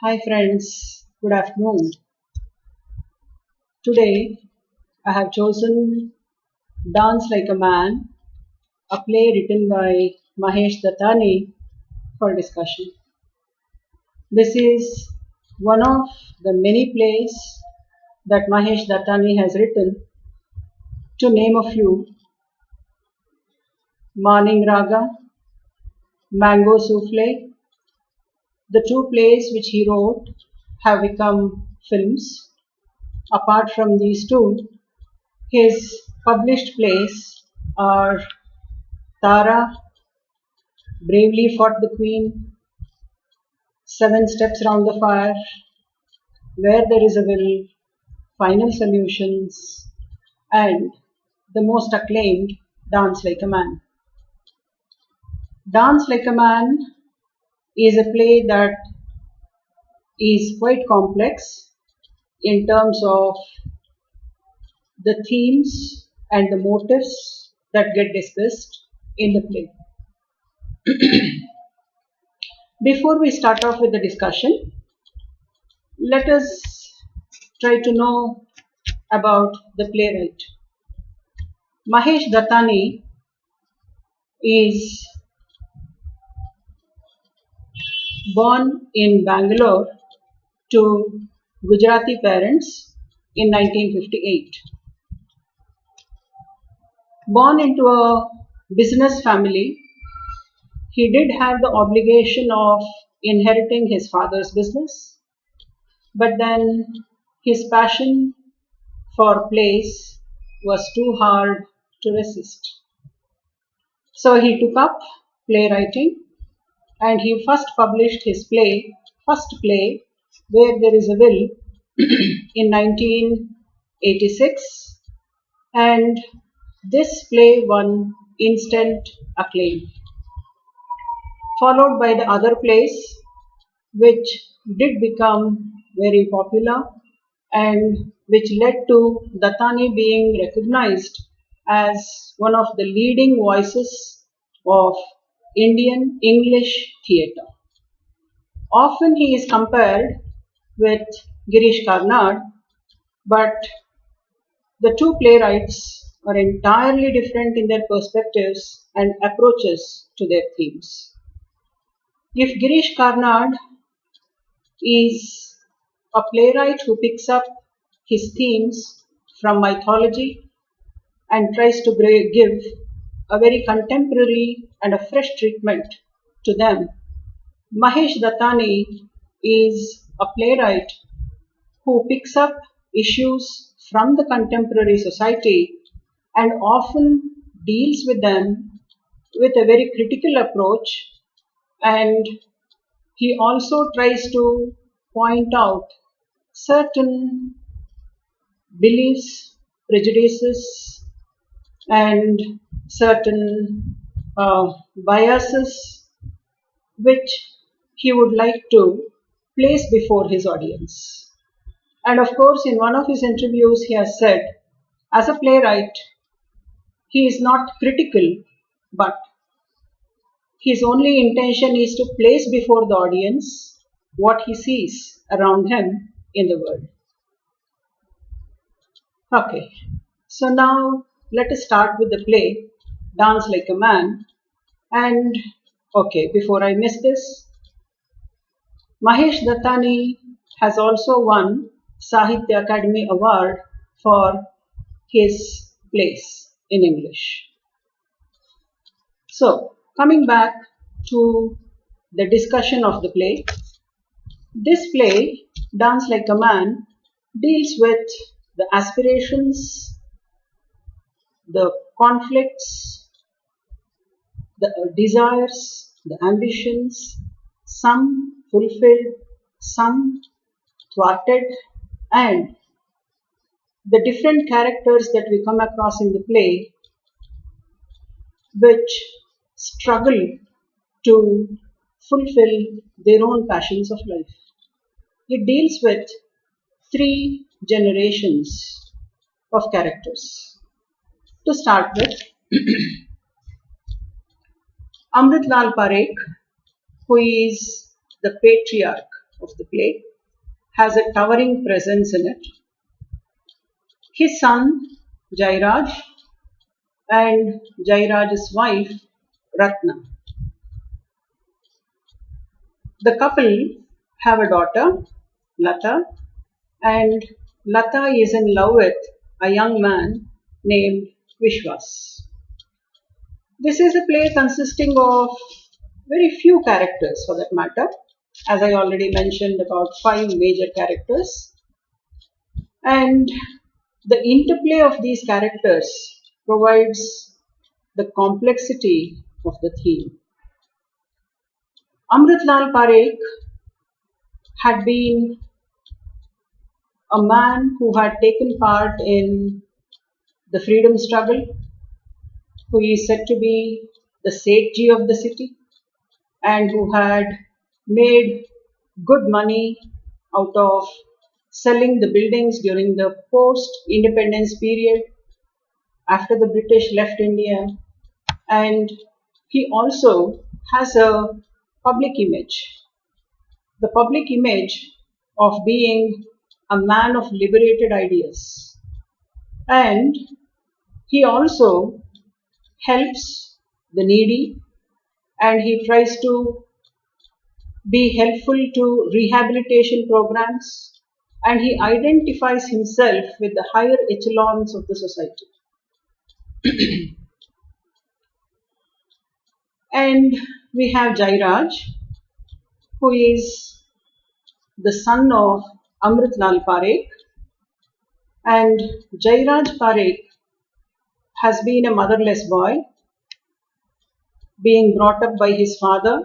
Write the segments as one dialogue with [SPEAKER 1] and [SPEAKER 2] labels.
[SPEAKER 1] Hi friends, good afternoon. Today I have chosen Dance Like a Man, a play written by Mahesh Dattani for discussion. This is one of the many plays that Mahesh Dattani has written. To name a few: Morning Raga, Mango Souffle. The two plays which he wrote have become films. Apart from these two, his published plays are Tara, Bravely Fought the Queen, Seven Steps Round the Fire, Where There Is a Will, Final Solutions, and the most acclaimed Dance Like a Man. Dance Like a Man is a play that is quite complex in terms of the themes and the motives that get discussed in the play. Before we start off with the discussion, let us try to know about the playwright. Mahesh Dattani is born in Bangalore to Gujarati parents in 1958. Born into a business family, he did have the obligation of inheriting his father's business, but then his passion for plays was too hard to resist. So he took up playwriting and he first published his first play, Where There Is a Will, in 1986, and this play won instant acclaim, followed by the other plays which did become very popular and which led to Dattani being recognized as one of the leading voices of Indian English theatre. Often he is compared with Girish Karnad, but the two playwrights are entirely different in their perspectives and approaches to their themes. If Girish Karnad is a playwright who picks up his themes from mythology and tries to give a very contemporary and a fresh treatment to them, Mahesh Dattani is a playwright who picks up issues from the contemporary society and often deals with them with a very critical approach, and he also tries to point out certain beliefs, prejudices, and certain biases which he would like to place before his audience. And of course, in one of his interviews, he has said, as a playwright, he is not critical, but his only intention is to place before the audience what he sees around him in the world. Okay, so now let us start with the play Dance Like a Man. And okay, before I miss this, Mahesh Dattani has also won Sahitya Academy Award for his plays in English. So, coming back to the discussion of the play, this play, Dance Like a Man, deals with the aspirations, the conflicts, the desires, the ambitions, some fulfilled, some thwarted, and the different characters that we come across in the play which struggle to fulfill their own passions of life. It deals with three generations of characters. To start with, Amritlal Parekh, who is the patriarch of the play has a towering presence in it. His son, Jairaj, and Jairaj's wife, Ratna. The couple have a daughter, Lata, and Lata is in love with a young man named Vishwas. This is a play consisting of very few characters for that matter. As I already mentioned, about five major characters. And the interplay of these characters provides the complexity of the theme. Amritlal Parekh had been a man who had taken part in the freedom struggle, who is said to be the Sethji of the city, and who had made good money out of selling the buildings during the post independence period after the British left India. And he also has a public image, the public image of being a man of liberated ideas. And he also helps the needy, and he tries to be helpful to rehabilitation programs, and he identifies himself with the higher echelons of the society. And we have Jairaj, who is the son of Amritlal Parekh, and Jairaj Parekh has been a motherless boy, being brought up by his father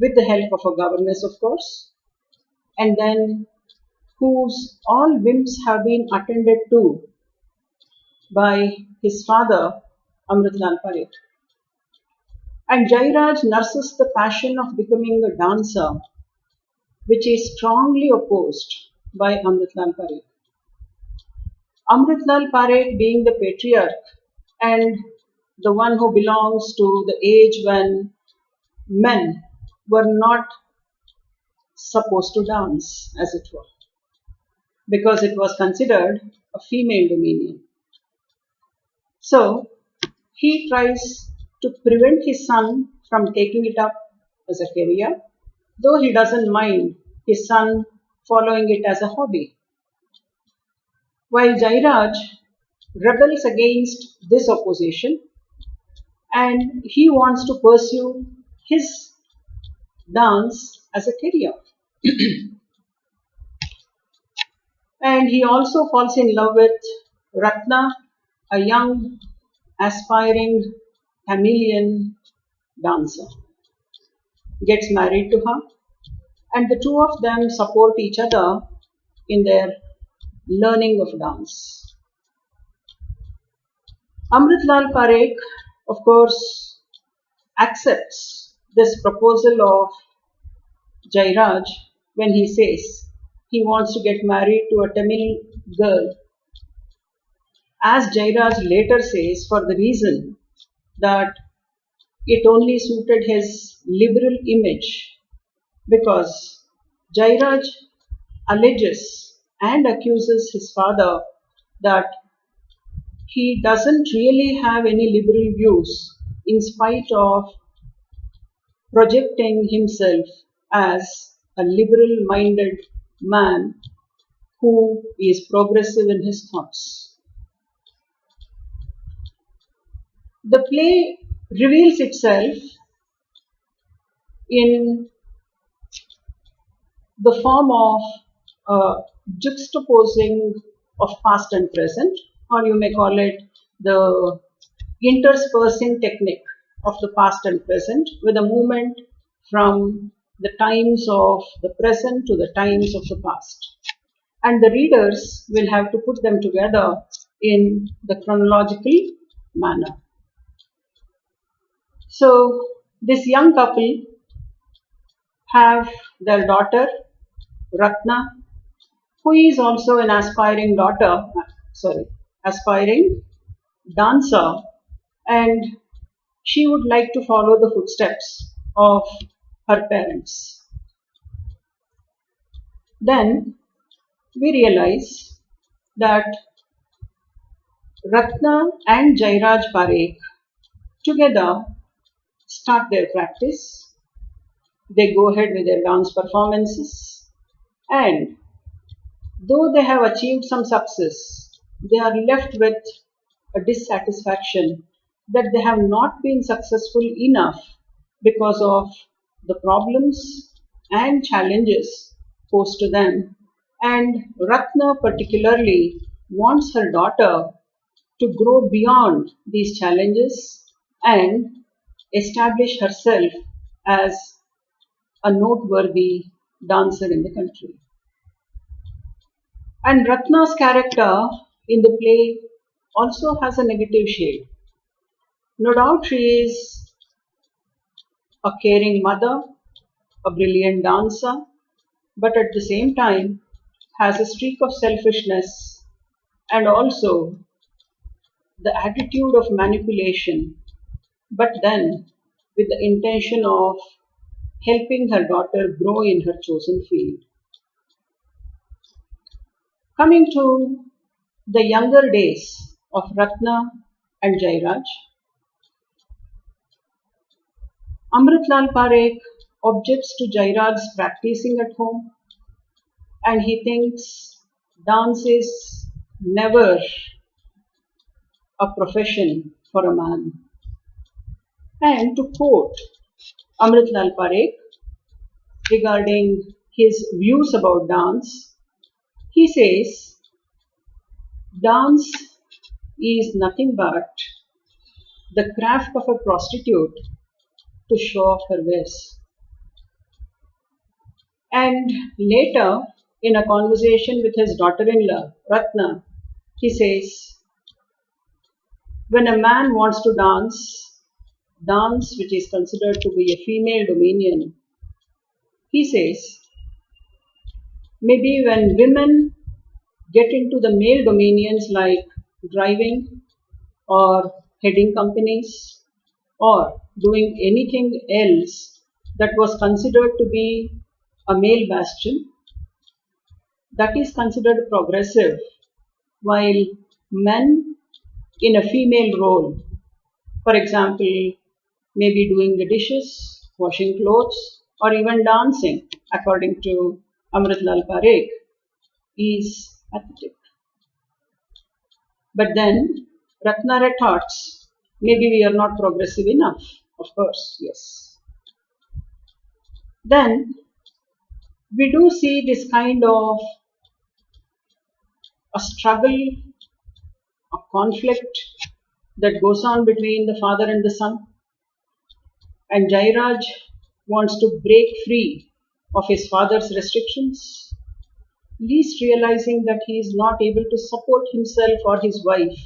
[SPEAKER 1] with the help of a governess, of course, and then whose all whims have been attended to by his father, Amritlal Parekh. And Jairaj nurses the passion of becoming a dancer, which is strongly opposed by Amritlal Parekh. Amritlal Parekh being the patriarch and the one who belongs to the age when men were not supposed to dance, as it were, because it was considered a female dominion. So he tries to prevent his son from taking it up as a career, though he doesn't mind his son following it as a hobby. While Jairaj rebels against this opposition and he wants to pursue his dance as a career. And he also falls in love with Ratna, a young, aspiring Tamilian dancer. Gets married to her, and the two of them support each other in their learning of dance. Amritlal Parekh, of course, accepts this proposal of Jairaj when he says he wants to get married to a Tamil girl, as Jairaj later says, for the reason that it only suited his liberal image, because Jairaj alleges and accuses his father that he doesn't really have any liberal views in spite of projecting himself as a liberal minded man who is progressive in his thoughts. The play reveals itself in the form of juxtaposing of past and present, or you may call it the interspersing technique of the past and present with a movement from the times of the present to the times of the past. And the readers will have to put them together in the chronological manner. So this young couple have their daughter Ratna, who is also an aspiring dancer, and she would like to follow the footsteps of her parents. Then we realize that Ratna and Jairaj Parekh together start their practice. They go ahead with their dance performances, and though they have achieved some success, they are left with a dissatisfaction that they have not been successful enough because of the problems and challenges posed to them. And Ratna particularly wants her daughter to grow beyond these challenges and establish herself as a noteworthy dancer in the country. And Ratna's character in the play also has a negative shade. No doubt she is a caring mother, a brilliant dancer, but at the same time has a streak of selfishness and also the attitude of manipulation, but then with the intention of helping her daughter grow in her chosen field. Coming to the younger days of Ratna and Jairaj, Amritlal Parekh objects to Jairaj's practicing at home and he thinks dance is never a profession for a man. And to quote Amritlal Parekh regarding his views about dance, he says, dance is nothing but the craft of a prostitute to show off her wares. And later, in a conversation with his daughter in law, Ratna, he says, when a man wants to dance which is considered to be a female dominion, he says, maybe when women get into the male dominions like driving or heading companies or doing anything else that was considered to be a male bastion, that is considered progressive, while men in a female role, for example, maybe doing the dishes, washing clothes, or even dancing, according to Amritlal Parekh, is pathetic. But then Ratna retorts, maybe we are not progressive enough. Of course, yes. Then we do see this kind of a struggle, a conflict that goes on between the father and the son. And Jairaj wants to break free of his father's restrictions, least realizing that he is not able to support himself or his wife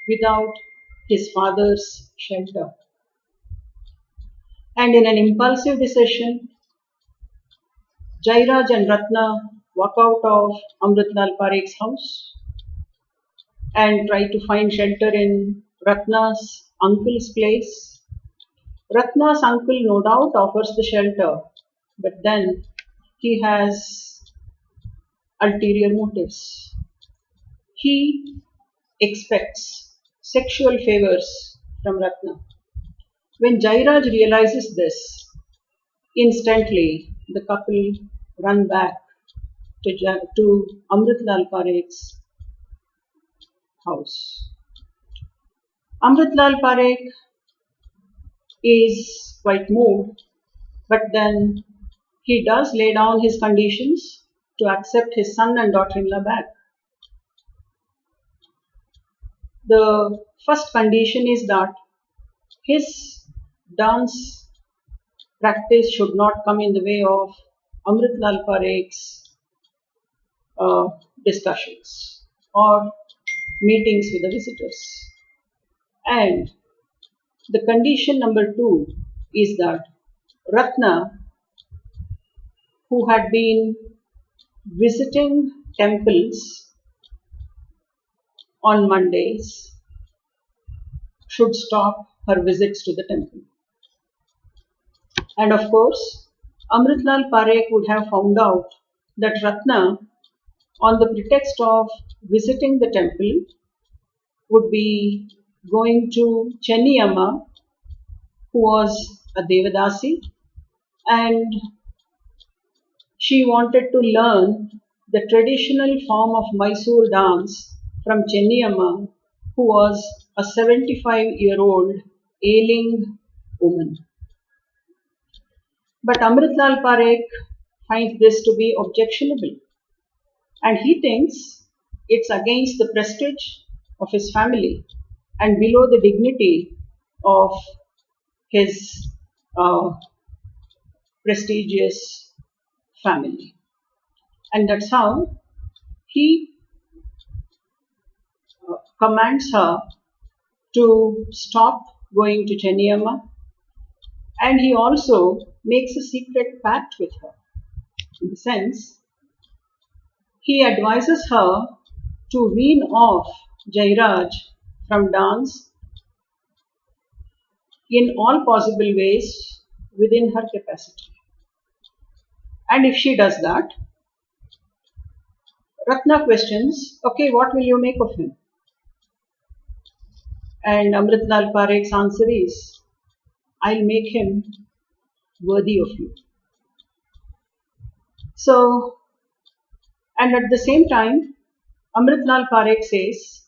[SPEAKER 1] without his father's shelter. And in an impulsive decision, Jairaj and Ratna walk out of Amritlal Parekh's house and try to find shelter in Ratna's uncle's place. Ratna's uncle no doubt offers the shelter, but then he has ulterior motives. He expects sexual favors from Ratna. When Jairaj realizes this, instantly the couple run back to Amritlal Parekh's house. Amritlal Parekh is quite moved, but then he does lay down his conditions to accept his son and daughter-in-law back. The first condition is that his dance practice should not come in the way of Amritlal Parekh's discussions or meetings with the visitors. And the condition number two is that Ratna, who had been visiting temples on Mondays, should stop her visits to the temple. And of course, Amritlal Parekh would have found out that Ratna, on the pretext of visiting the temple, would be going to Chenniyamma, who was a Devadasi, and she wanted to learn the traditional form of Mysore dance from Chenniyamma, who was a 75-year-old ailing woman. But Amritlal Parekh finds this to be objectionable, and he thinks it's against the prestige of his family and below the dignity of his uh, prestigious family. And that's how he commands her to stop going to Chenniyamma, and he also makes a secret pact with her. In the sense, he advises her to wean off Jairaj from dance in all possible ways within her capacity. And if she does that, Ratna questions, okay, what will you make of him? And Amritlal Parekh's answer is, I'll make him worthy of you. So, and at the same time, Amritlal Parekh says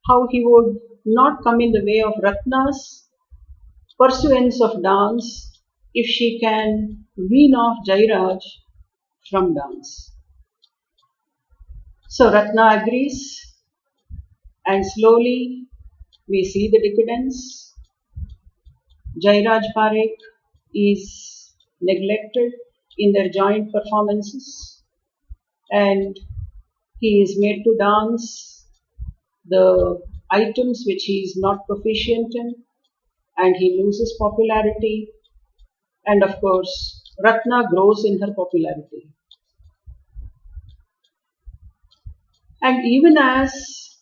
[SPEAKER 1] how he would not come in the way of Ratna's pursuance of dance if she can wean off Jairaj from dance. So Ratna agrees, and slowly we see the decadence. Jairaj Parekh is neglected in their joint performances, and he is made to dance the items which he is not proficient in, and he loses popularity. And of course, Ratna grows in her popularity. And even as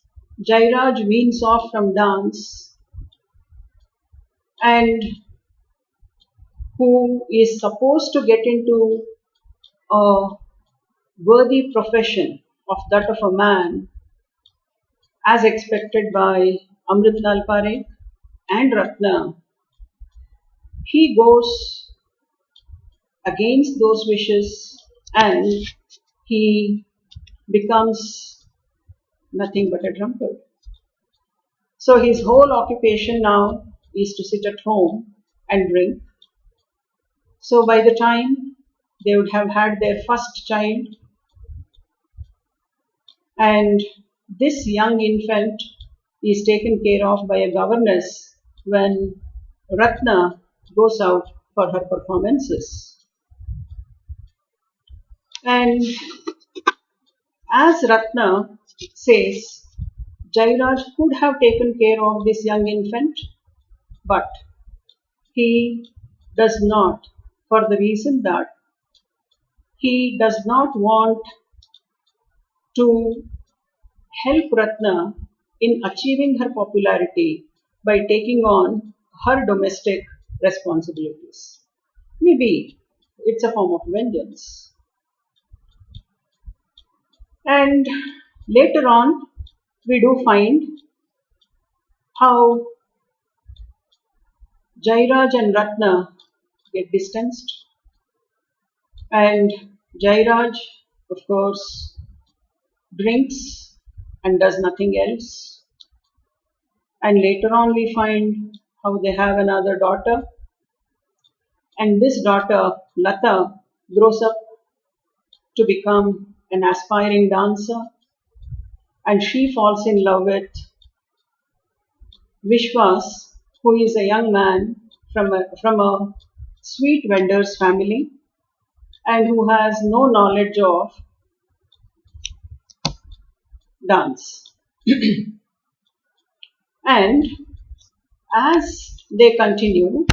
[SPEAKER 1] Jairaj weans off from dance, and who is supposed to get into a worthy profession of that of a man, as expected by Amritlal Parekh and Ratna, he goes against those wishes and he becomes nothing but a drunkard. So his whole occupation now is to sit at home and drink. So by the time they would have had their first child, and this young infant is taken care of by a governess when Ratna goes out for her performances. And as Ratna says, Jairaj could have taken care of this young infant, but he does not, for the reason that he does not want to help Ratna in achieving her popularity by taking on her domestic responsibilities. Maybe it's a form of vengeance. And later on, we do find how Jairaj and Ratna get distanced, and Jairaj, of course, drinks and does nothing else. And later on, we find how they have another daughter, and this daughter, Lata, grows up to become an aspiring dancer, and she falls in love with Vishwas, who is a young man from a sweet vendor's family and who has no knowledge of dance. And as they continue,